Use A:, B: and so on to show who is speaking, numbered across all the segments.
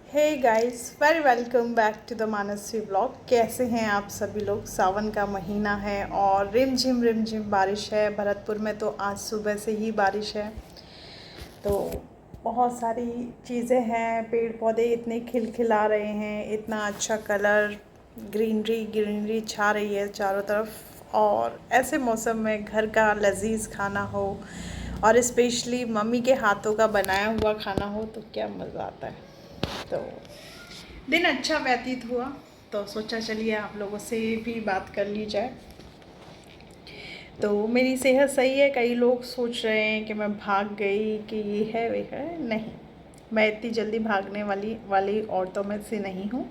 A: Hey guys, very welcome back to the Mansi blog. कैसे हैं आप सभी लोग। सावन का महीना है और रिम झिम बारिश है। भरतपुर में तो आज सुबह से ही बारिश है। तो बहुत सारी चीज़ें हैं, पेड़ पौधे इतने खिलखिला रहे हैं, इतना अच्छा कलर, ग्रीनरी छा रही है चारों तरफ। और ऐसे मौसम में घर का लजीज खाना हो और स्पेशली मम्मी के हाथों का बनाया हुआ खाना हो तो क्या मज़ा आता है। तो दिन अच्छा व्यतीत हुआ, तो सोचा चलिए आप लोगों से भी बात कर ली जाए। तो मेरी सेहत सही है। कई लोग सोच रहे हैं कि मैं भाग गई, कि ये है वे है। नहीं, मैं इतनी जल्दी भागने वाली औरतों में से नहीं हूँ।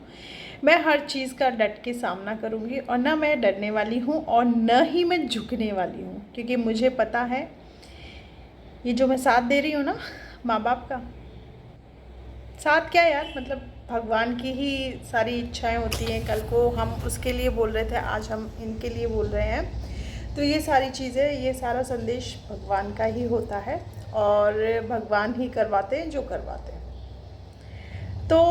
A: मैं हर चीज़ का डट के सामना करूँगी और ना मैं डरने वाली हूँ और न ही मैं झुकने वाली हूँ, क्योंकि मुझे पता है ये जो मैं साथ दे रही हूँ ना, माँ बाप का साथ क्या यार, मतलब भगवान की ही सारी इच्छाएं होती हैं। कल को हम उसके लिए बोल रहे थे, आज हम इनके लिए बोल रहे हैं। तो ये सारी चीज़ें, ये सारा संदेश भगवान का ही होता है और भगवान ही करवाते हैं जो करवाते हैं। तो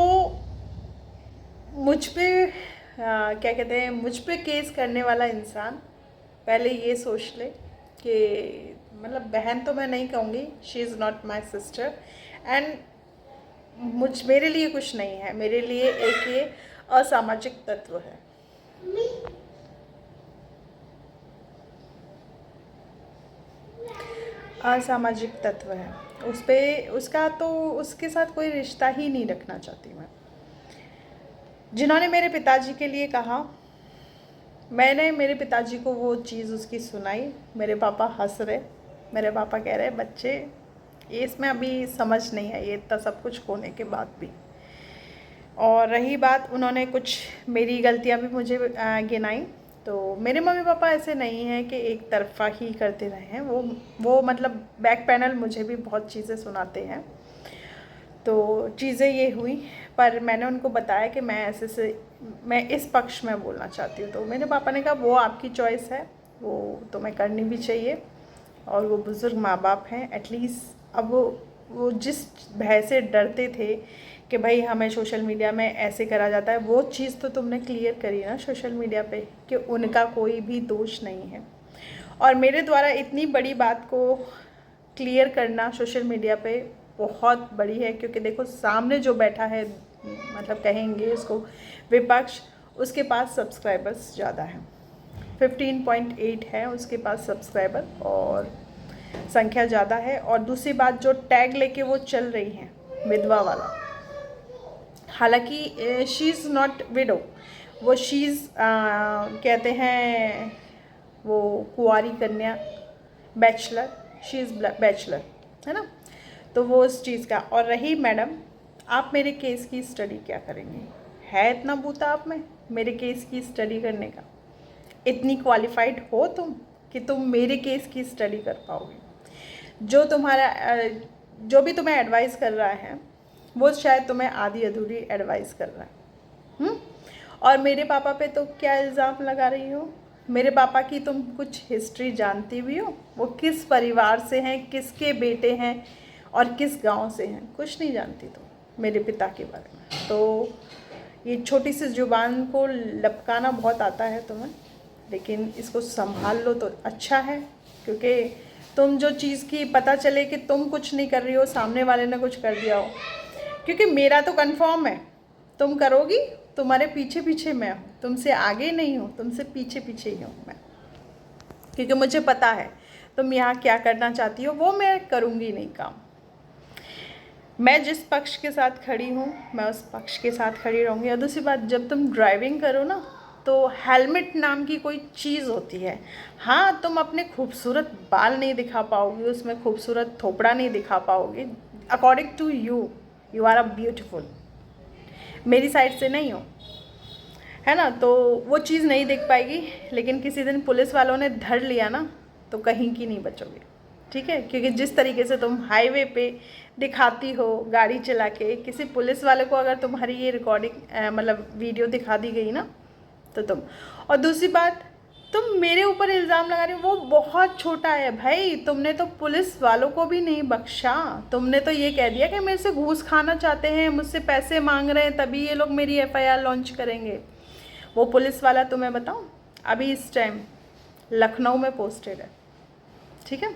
A: मुझ पे क्या कहते हैं, मुझ पे केस करने वाला इंसान पहले ये सोच ले कि मतलब बहन तो मैं नहीं कहूँगी, she is not my sister, and मेरे लिए कुछ नहीं है। मेरे लिए एक ये असामाजिक तत्व है। असामाजिक तत्व है, उस पे उसका तो उसके साथ कोई रिश्ता ही नहीं रखना चाहती मैं। जिन्होंने मेरे पिताजी के लिए कहा, मैंने मेरे पिताजी को वो चीज़ उसकी सुनाई। मेरे पापा हंस रहे, मेरे पापा कह रहे बच्चे ये इसमें अभी समझ नहीं है, ये इतना सब कुछ होने के बाद भी। और रही बात, उन्होंने कुछ मेरी गलतियां भी मुझे गिनाई। तो मेरे मम्मी पापा ऐसे नहीं हैं कि एक तरफा ही करते रहे हैं। वो मतलब बैक पैनल मुझे भी बहुत चीज़ें सुनाते हैं। तो चीज़ें ये हुई, पर मैंने उनको बताया कि मैं इस पक्ष में बोलना चाहती हूँ। तो मेरे पापा ने कहा वो आपकी चॉइस है, वो तुम्हें करनी भी चाहिए। और वो बुज़ुर्ग माँ बाप हैं एटलीस्ट। अब वो जिस भय से डरते थे कि भाई हमें सोशल मीडिया में ऐसे करा जाता है, वो चीज़ तो तुमने क्लियर करी ना सोशल मीडिया पे कि उनका कोई भी दोष नहीं है। और मेरे द्वारा इतनी बड़ी बात को क्लियर करना सोशल मीडिया पे बहुत बड़ी है, क्योंकि देखो सामने जो बैठा है, मतलब कहेंगे उसको विपक्ष, उसके पास सब्सक्राइबर्स ज़्यादा हैं। 15.8 है उसके पास सब्सक्राइबर और संख्या ज़्यादा है। और दूसरी बात, जो टैग लेके वो चल रही हैं विधवा वाला, हालांकि शी इज़ नॉट विडो, वो शी इज़ कहते हैं वो कुंवारी कन्या, बैचलर, शी इज़ बैचलर, है ना। तो वो उस चीज़ का। और रही मैडम, आप मेरे केस की स्टडी क्या करेंगे? है इतना बूता आप में मेरे केस की स्टडी करने का? इतनी क्वालिफाइड हो तुम कि तुम मेरे केस की स्टडी कर पाओगे? जो भी तुम्हें एडवाइस कर रहा है वो शायद तुम्हें आधी अधूरी एडवाइस कर रहा है। और मेरे पापा पे तो क्या इल्ज़ाम लगा रही हो? मेरे पापा की तुम कुछ हिस्ट्री जानती भी हो? वो किस परिवार से हैं, किसके बेटे हैं और किस गांव से हैं? कुछ नहीं जानती तुम मेरे पिता के बारे में। तो ये छोटी सी ज़ुबान को लपकाना बहुत आता है तुम्हें, लेकिन इसको संभाल लो तो अच्छा है। क्योंकि तुम जो चीज़ की पता चले कि तुम कुछ नहीं कर रही हो, सामने वाले ने कुछ कर दिया हो, क्योंकि मेरा तो कंफर्म है तुम करोगी। तुम्हारे पीछे पीछे मैं हूँ, तुमसे आगे नहीं हूँ, तुमसे पीछे पीछे ही हूँ मैं, क्योंकि मुझे पता है तुम यहाँ क्या करना चाहती हो, वो मैं करूँगी नहीं काम। मैं जिस पक्ष के साथ खड़ी हूँ मैं उस पक्ष के साथ खड़ी रहूँगी। और दूसरी बात, जब तुम ड्राइविंग करो ना, तो हेलमेट नाम की कोई चीज़ होती है। हाँ, तुम अपने खूबसूरत बाल नहीं दिखा पाओगे, उसमें खूबसूरत थोपड़ा नहीं दिखा पाओगे। According to you, you are a beautiful, मेरी साइड से नहीं हो, है ना। तो वो चीज़ नहीं दिख पाएगी। लेकिन किसी दिन पुलिस वालों ने धर लिया ना, तो कहीं की नहीं बचोगे, ठीक है। क्योंकि जिस तरीके से तुम हाईवे पे दिखाती हो गाड़ी चला के, किसी पुलिस वाले को अगर तुम्हारी ये रिकॉर्डिंग मतलब वीडियो दिखा दी गई ना, तो तुम। और दूसरी बात, तुम मेरे ऊपर इल्ज़ाम लगा रहे हो, वो बहुत छोटा है भाई। तुमने तो पुलिस वालों को भी नहीं बख्शा। तुमने तो ये कह दिया कि मेरे से घूस खाना चाहते हैं, मुझसे पैसे मांग रहे हैं, तभी ये लोग मेरी FIR लॉन्च करेंगे। वो पुलिस वाला तुम्हें बताऊं, अभी इस टाइम लखनऊ में पोस्टेड है, ठीक है।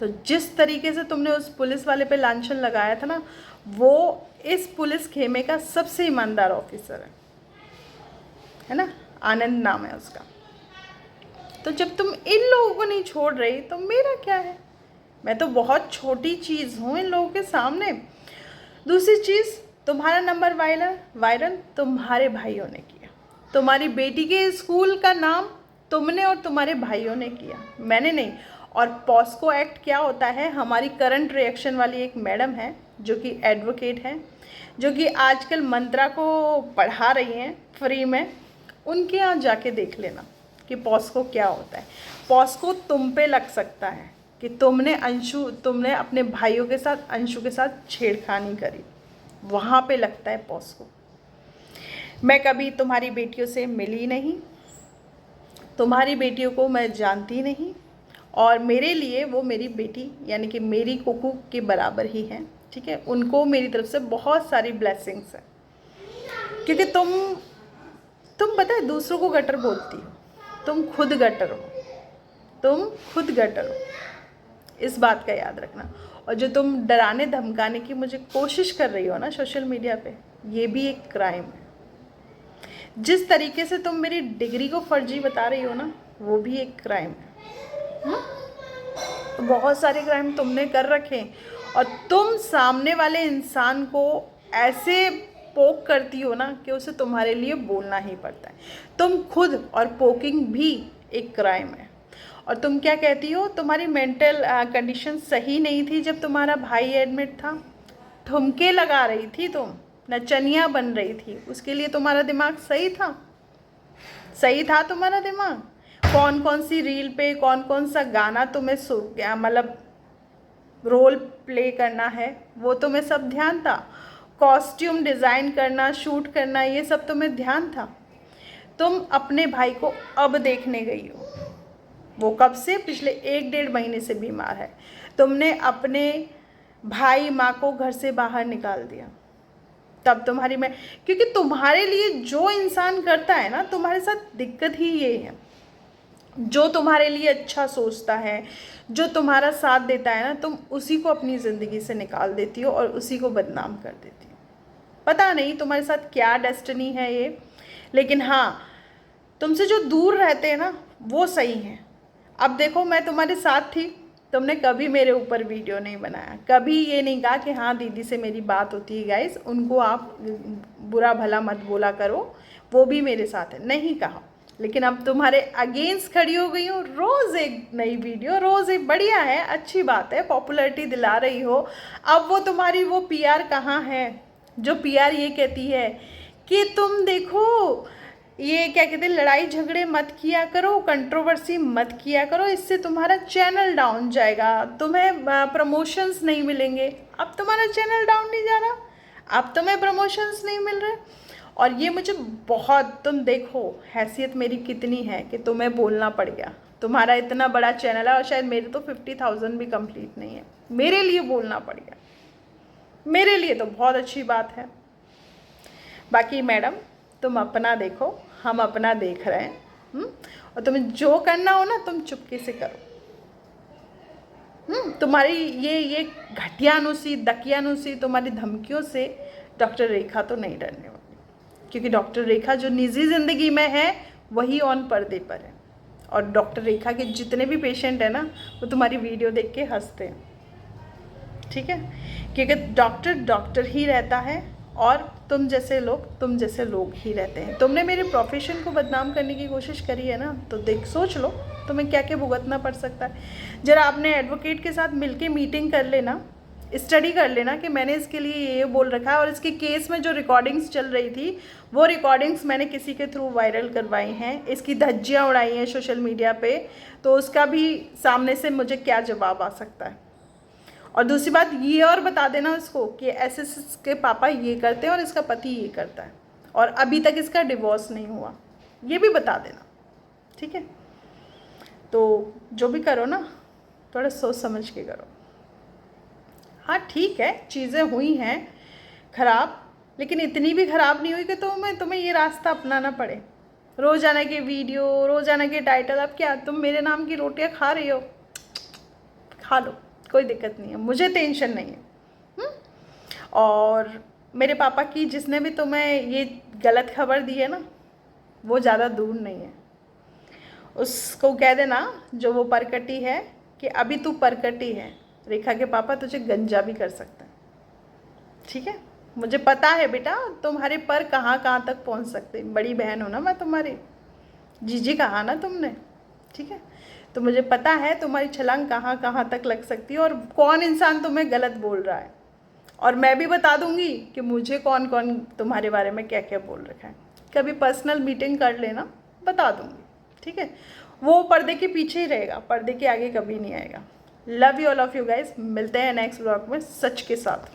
A: तो जिस तरीके से तुमने उस पुलिस वाले पे लांछन लगाया था ना, वो इस पुलिस खेमे का सबसे ईमानदार ऑफिसर है ना, आनंद नाम है उसका। तो जब तुम इन लोगों को नहीं छोड़ रही तो मेरा क्या है, मैं तो बहुत छोटी चीज़ हूँ इन लोगों के सामने। दूसरी चीज़, तुम्हारा नंबर वायरल तुम्हारे भाइयों ने किया। तुम्हारी बेटी के स्कूल का नाम तुमने और तुम्हारे भाइयों ने किया, मैंने नहीं। और पॉस्को एक्ट क्या होता है, हमारी करंट रिएक्शन वाली एक मैडम है जो कि एडवोकेट है, जो कि आजकल मंत्रा को पढ़ा रही हैं फ्री में, उनके यहाँ जाके देख लेना कि पॉस्को क्या होता है। पॉस्को तुम पे लग सकता है कि तुमने अपने भाइयों के साथ अंशु के साथ छेड़खानी करी, वहाँ पे लगता है पॉस्को। मैं कभी तुम्हारी बेटियों से मिली नहीं, तुम्हारी बेटियों को मैं जानती नहीं, और मेरे लिए वो मेरी बेटी यानी कि मेरी कुकू के बराबर ही है, ठीक है। उनको मेरी तरफ से बहुत सारी ब्लेसिंग्स हैं, क्योंकि तुम पता है दूसरों को गटर बोलती हो, तुम खुद गटर हो, तुम खुद गटर हो, इस बात का याद रखना। और जो तुम डराने धमकाने की मुझे कोशिश कर रही हो ना सोशल मीडिया पे, ये भी एक क्राइम है। जिस तरीके से तुम मेरी डिग्री को फर्जी बता रही हो ना, वो भी एक क्राइम है। तो बहुत सारे क्राइम तुमने कर रखे हैं, और तुम सामने वाले इंसान को ऐसे पोक करती हो ना कि उसे तुम्हारे लिए बोलना ही पड़ता है। तुम खुद और पोकिंग भी एक क्राइम है। और तुम क्या कहती हो, तुम्हारी मेंटल कंडीशन सही नहीं थी जब तुम्हारा भाई एडमिट था, ठुमके लगा रही थी तुम, नचनिया बन रही थी, उसके लिए तुम्हारा दिमाग सही था? सही था तुम्हारा दिमाग? कौन कौन सी रील पे कौन कौन सा गाना तुम्हें मतलब रोल प्ले करना है, वो तुम्हें सब ध्यान था? कॉस्ट्यूम डिज़ाइन करना, शूट करना, ये सब तुम्हें ध्यान था? तुम अपने भाई को अब देखने गई हो, वो कब से, पिछले 1-1.5 महीने से बीमार है। तुमने अपने भाई माँ को घर से बाहर निकाल दिया, तब तुम्हारी मैं, क्योंकि तुम्हारे लिए जो इंसान करता है ना, तुम्हारे साथ दिक्कत ही ये है, जो तुम्हारे लिए अच्छा सोचता है, जो तुम्हारा साथ देता है ना, तुम उसी को अपनी ज़िंदगी से निकाल देती हो और उसी को बदनाम कर देती हो। पता नहीं तुम्हारे साथ क्या डेस्टिनी है ये, लेकिन हाँ, तुमसे जो दूर रहते हैं ना वो सही हैं। अब देखो, मैं तुम्हारे साथ थी, तुमने कभी मेरे ऊपर वीडियो नहीं बनाया, कभी ये नहीं कहा कि हाँ दीदी से मेरी बात होती है, गाइस उनको आप बुरा भला मत बोला करो, वो भी मेरे साथ है, नहीं कहा। लेकिन अब तुम्हारे अगेंस्ट खड़ी हो गई हूँ, रोज़ एक नई वीडियो, रोज़ एक, बढ़िया है, अच्छी बात है, पॉपुलैरिटी दिला रही हो। अब वो तुम्हारी वो PR कहाँ है, जो PR ये कहती है कि तुम देखो, ये क्या कहते हैं, लड़ाई झगड़े मत किया करो, कंट्रोवर्सी मत किया करो, इससे तुम्हारा चैनल डाउन जाएगा, तुम्हें प्रमोशंस नहीं मिलेंगे। अब तुम्हारा चैनल डाउन नहीं जा रहा, अब तुम्हें प्रमोशंस नहीं मिल रहे। और ये मुझे बहुत, तुम देखो हैसियत मेरी कितनी है कि तुम्हें बोलना पड़ गया, तुम्हारा इतना बड़ा चैनल है और शायद मेरे तो 50,000 भी कंप्लीट नहीं है, मेरे लिए बोलना पड़ गया, मेरे लिए तो बहुत अच्छी बात है। बाकी मैडम तुम अपना देखो, हम अपना देख रहे हैं। और तुम्हें जो करना हो ना, तुम चुपके से करो। तुम्हारी ये घटियानुसी दकियानुसी तुम्हारी धमकियों से डॉक्टर रेखा तो नहीं डरने वाली, क्योंकि डॉक्टर रेखा जो निजी ज़िंदगी में है वही ऑन पर्दे पर है। और डॉक्टर रेखा के जितने भी पेशेंट हैं ना, वो तुम्हारी वीडियो देख के हंसते हैं, ठीक है, क्योंकि डॉक्टर ही रहता है और तुम जैसे लोग ही रहते हैं। तुमने मेरे प्रोफेशन को बदनाम करने की कोशिश करी है ना, तो सोच लो तुम्हें क्या क्या भुगतना पड़ सकता है। जरा आपने एडवोकेट के साथ मिलके मीटिंग कर लेना, स्टडी कर लेना कि मैंने इसके लिए ये बोल रखा है, और इसके केस में जो रिकॉर्डिंग्स चल रही थी वो रिकॉर्डिंग्स मैंने किसी के थ्रू वायरल करवाई हैं, इसकी धज्जियाँ उड़ाई हैं सोशल मीडिया पे, तो उसका भी सामने से मुझे क्या जवाब आ सकता है। और दूसरी बात ये और बता देना उसको कि ऐसे इसके पापा ये करते हैं और इसका पति ये करता है, और अभी तक इसका डिवोर्स नहीं हुआ, ये भी बता देना, ठीक है? तो जो भी करो ना, थोड़ा सोच समझ के करो। हाँ ठीक है, चीज़ें हुई हैं ख़राब, लेकिन इतनी भी ख़राब नहीं हुई कि तुम्हें ये रास्ता अपनाना पड़े। रोज़ाना के वीडियो, रोज़ाना के टाइटल, अब क्या तुम मेरे नाम की रोटियां खा रही हो, खा लो, कोई दिक्कत नहीं है, मुझे टेंशन नहीं है। और मेरे पापा की जिसने भी तुम्हें ये गलत खबर दी है ना, वो ज़्यादा दूर नहीं है। उसको कह देना जो वो परकटी है कि अभी तू परकटी है, रेखा के पापा तुझे गंजा भी कर सकते हैं। ठीक है? मुझे पता है बेटा तुम्हारे पर कहाँ कहाँ तक पहुँच सकते, बड़ी बहन हो ना मैं तुम्हारी, जीजी कहा ना तुमने। ठीक है? तो मुझे पता है तुम्हारी छलांग कहाँ कहाँ तक लग सकती है और कौन इंसान तुम्हें गलत बोल रहा है, और मैं भी बता दूंगी कि मुझे कौन कौन तुम्हारे बारे में क्या क्या बोल रखा है। कभी पर्सनल मीटिंग कर लेना, बता दूंगी। ठीक है? वो पर्दे के पीछे ही रहेगा, पर्दे के आगे कभी नहीं आएगा। Love you all of you guys, मिलते हैं नेक्स्ट ब्लॉग में सच के साथ।